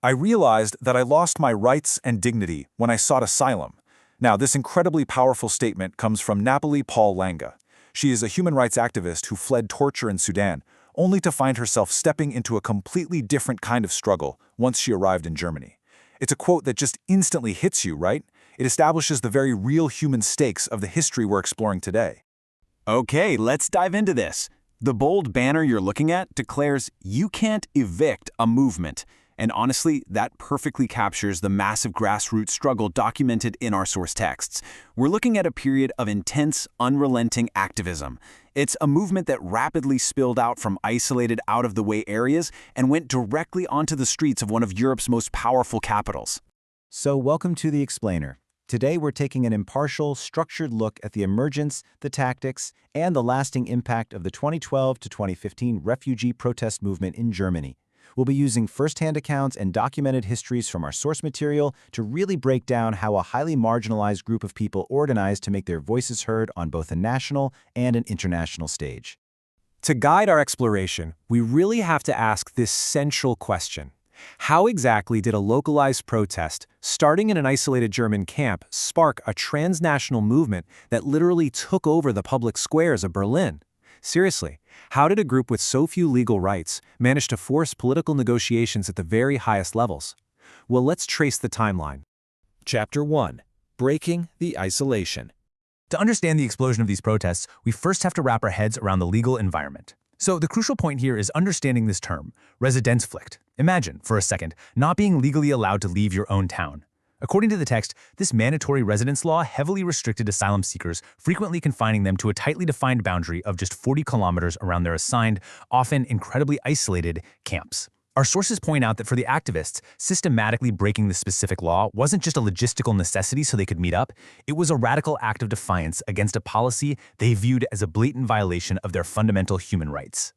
I realized that I lost my rights and dignity when I sought asylum. Now, this incredibly powerful statement comes from Napoli Paul Langa. She is a human rights activist who fled torture in Sudan, only to find herself stepping into a completely different kind of struggle once she arrived in Germany. It's a quote that just instantly hits you, right? It establishes the very real human stakes of the history we're exploring today. Okay, let's dive into this. The bold banner you're looking at declares, "You can't evict a movement." And honestly, that perfectly captures the massive grassroots struggle documented in our source texts. We're looking at a period of intense, unrelenting activism. It's a movement that rapidly spilled out from isolated, out-of-the-way areas and went directly onto the streets of one of Europe's most powerful capitals. So welcome to The Explainer. Today we're taking an impartial, structured look at the emergence, the tactics, and the lasting impact of the 2012 to 2015 refugee protest movement in Germany. We'll be using first-hand accounts and documented histories from our source material to really break down how a highly marginalized group of people organized to make their voices heard on both a national and an international stage. To guide our exploration, we really have to ask this central question. How exactly did a localized protest, starting in an isolated German camp, spark a transnational movement that literally took over the public squares of Berlin? Seriously, how did a group with so few legal rights manage to force political negotiations at the very highest levels? Well, let's trace the timeline. Chapter 1. Breaking the Isolation. To understand the explosion of these protests, we first have to wrap our heads around the legal environment. So the crucial point here is understanding this term, Residenzpflicht. Imagine, for a second, not being legally allowed to leave your own town. According to the text, this mandatory residence law heavily restricted asylum seekers, frequently confining them to a tightly defined boundary of just 40 kilometers around their assigned, often incredibly isolated, camps. Our sources point out that for the activists, systematically breaking this specific law wasn't just a logistical necessity so they could meet up, it was a radical act of defiance against a policy they viewed as a blatant violation of their fundamental human rights.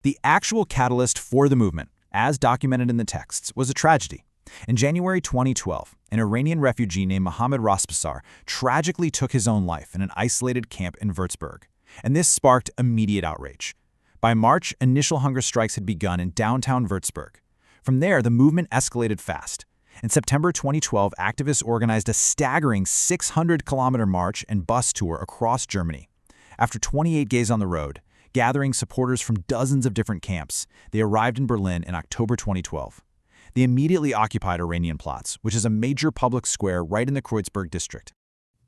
The actual catalyst for the movement, as documented in the texts, was a tragedy. In January 2012, an Iranian refugee named Mohammad Raspasar tragically took his own life in an isolated camp in Würzburg, and this sparked immediate outrage. By March, initial hunger strikes had begun in downtown Würzburg. From there, the movement escalated fast. In September 2012, activists organized a staggering 600-kilometer march and bus tour across Germany. After 28 days on the road, gathering supporters from dozens of different camps, they arrived in Berlin in October 2012. They immediately occupied Oranienplatz, which is a major public square right in the Kreuzberg district.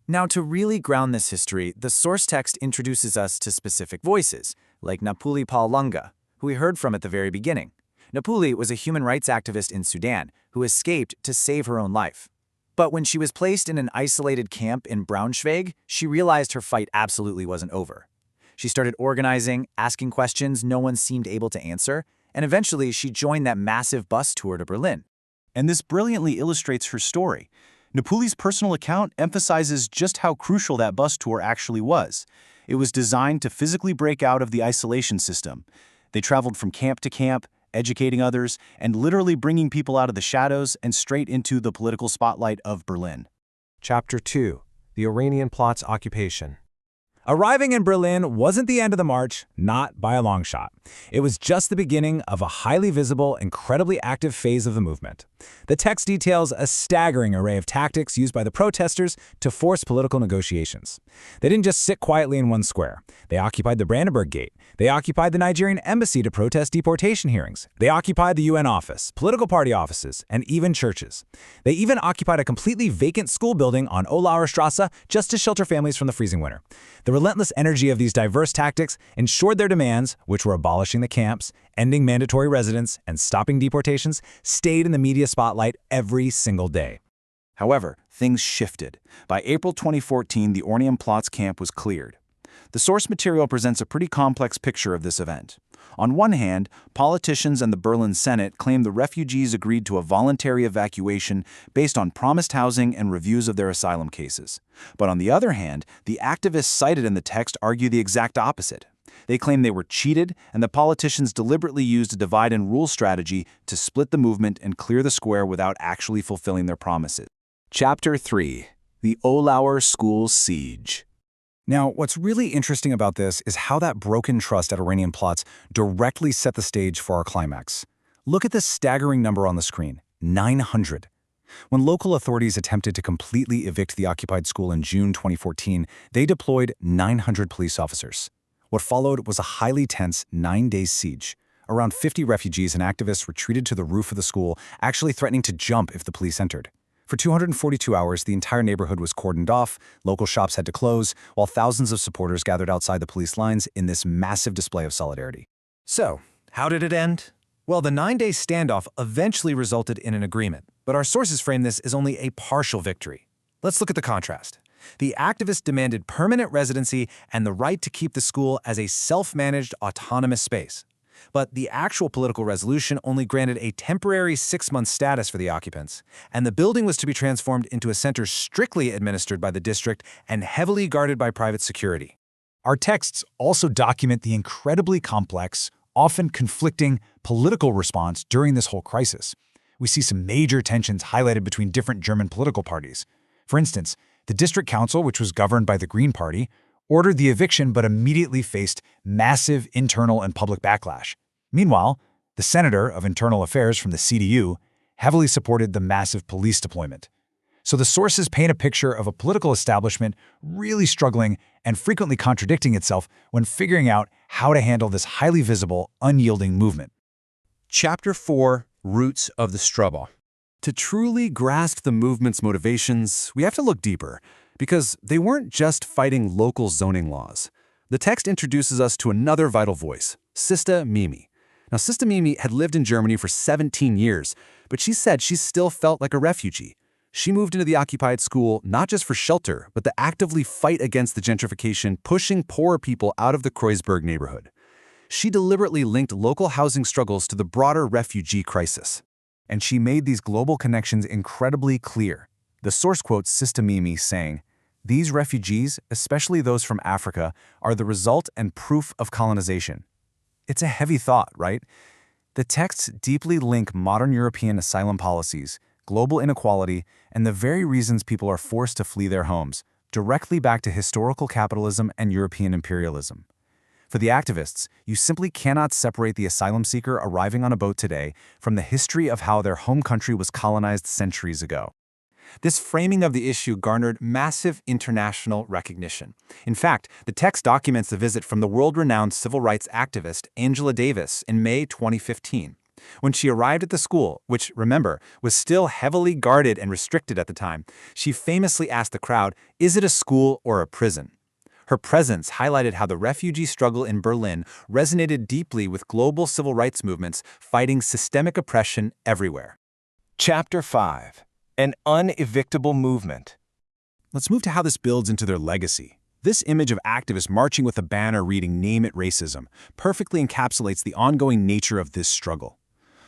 Now, to really ground this history, the source text introduces us to specific voices, like Napoli Paul Langa, who we heard from at the very beginning. Napoli was a human rights activist in Sudan who escaped to save her own life. But when she was placed in an isolated camp in Braunschweig, she realized her fight absolutely wasn't over. She started organizing, asking questions no one seemed able to answer, and eventually she joined that massive bus tour to Berlin. And this brilliantly illustrates her story. Napoli's personal account emphasizes just how crucial that bus tour actually was. It was designed to physically break out of the isolation system. They traveled from camp to camp, educating others, and literally bringing people out of the shadows and straight into the political spotlight of Berlin. Chapter 2. The Oranienplatz Occupation. Arriving in Berlin wasn't the end of the march, not by a long shot. It was just the beginning of a highly visible, incredibly active phase of the movement. The text details a staggering array of tactics used by the protesters to force political negotiations. They didn't just sit quietly in one square. They occupied the Brandenburg Gate. They occupied the Nigerian embassy to protest deportation hearings. They occupied the UN office, political party offices, and even churches. They even occupied a completely vacant school building on Olauer Strasse just to shelter families from the freezing winter. The relentless energy of these diverse tactics ensured their demands, which were abolishing the camps, ending mandatory residence, and stopping deportations, stayed in the media spotlight every single day. However, things shifted. By April 2014, the Oranienplatz camp was cleared. The source material presents a pretty complex picture of this event. On one hand, politicians and the Berlin Senate claim the refugees agreed to a voluntary evacuation based on promised housing and reviews of their asylum cases. But on the other hand, the activists cited in the text argue the exact opposite. They claim they were cheated and the politicians deliberately used a divide-and-rule strategy to split the movement and clear the square without actually fulfilling their promises. Chapter 3. The Olauer School Siege. Now, what's really interesting about this is how that broken trust at Oranienplatz directly set the stage for our climax. Look at the staggering number on the screen. 900. When local authorities attempted to completely evict the occupied school in June 2014, they deployed 900 police officers. What followed was a highly tense 9-day siege. Around 50 refugees and activists retreated to the roof of the school, actually threatening to jump if the police entered. For 242 hours, the entire neighborhood was cordoned off, local shops had to close, while thousands of supporters gathered outside the police lines in this massive display of solidarity. So, how did it end? Well, the 9-day standoff eventually resulted in an agreement, but our sources frame this as only a partial victory. Let's look at the contrast. The activists demanded permanent residency and the right to keep the school as a self-managed, autonomous space. But the actual political resolution only granted a temporary 6-month status for the occupants, and the building was to be transformed into a center strictly administered by the district and heavily guarded by private security. Our texts also document the incredibly complex, often conflicting political response during this whole crisis. We see some major tensions highlighted between different German political parties. For instance, the district council, which was governed by the Green Party, ordered the eviction but immediately faced massive internal and public backlash. Meanwhile, the senator of Internal Affairs from the CDU heavily supported the massive police deployment. So the sources paint a picture of a political establishment really struggling and frequently contradicting itself when figuring out how to handle this highly visible, unyielding movement. Chapter 4: Roots of the Struggle. To truly grasp the movement's motivations, we have to look deeper, because they weren't just fighting local zoning laws. The text introduces us to another vital voice, Sista Mimi. Now, Sista Mimi had lived in Germany for 17 years, but she said she still felt like a refugee. She moved into the occupied school not just for shelter, but to actively fight against the gentrification pushing poorer people out of the Kreuzberg neighborhood. She deliberately linked local housing struggles to the broader refugee crisis. And she made these global connections incredibly clear. The source quotes Sista Mimi saying, "These refugees, especially those from Africa, are the result and proof of colonization." It's a heavy thought, right? The texts deeply link modern European asylum policies, global inequality, and the very reasons people are forced to flee their homes, directly back to historical capitalism and European imperialism. For the activists, you simply cannot separate the asylum seeker arriving on a boat today from the history of how their home country was colonized centuries ago. This framing of the issue garnered massive international recognition. In fact, the text documents the visit from the world-renowned civil rights activist Angela Davis in May 2015. When she arrived at the school, which, remember, was still heavily guarded and restricted at the time, she famously asked the crowd, "Is it a school or a prison?" Her presence highlighted how the refugee struggle in Berlin resonated deeply with global civil rights movements fighting systemic oppression everywhere. Chapter 5: An Unevictable Movement. Let's move to how this builds into their legacy. This image of activists marching with a banner reading "Name It Racism" perfectly encapsulates the ongoing nature of this struggle.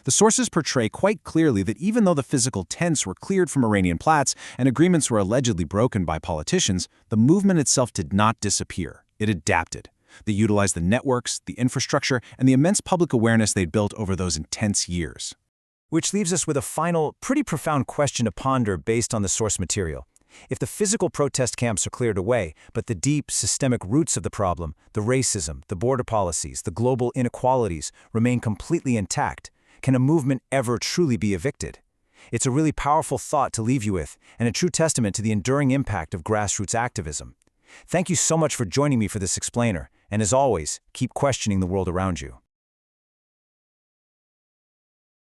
The sources portray quite clearly that even though the physical tents were cleared from Oranienplatz and agreements were allegedly broken by politicians, the movement itself did not disappear. It adapted. They utilized the networks, the infrastructure, and the immense public awareness they'd built over those intense years. Which leaves us with a final, pretty profound question to ponder based on the source material. If the physical protest camps are cleared away, but the deep, systemic roots of the problem, the racism, the border policies, the global inequalities, remain completely intact, can a movement ever truly be evicted? It's a really powerful thought to leave you with, and a true testament to the enduring impact of grassroots activism. Thank you so much for joining me for this explainer, and as always, keep questioning the world around you.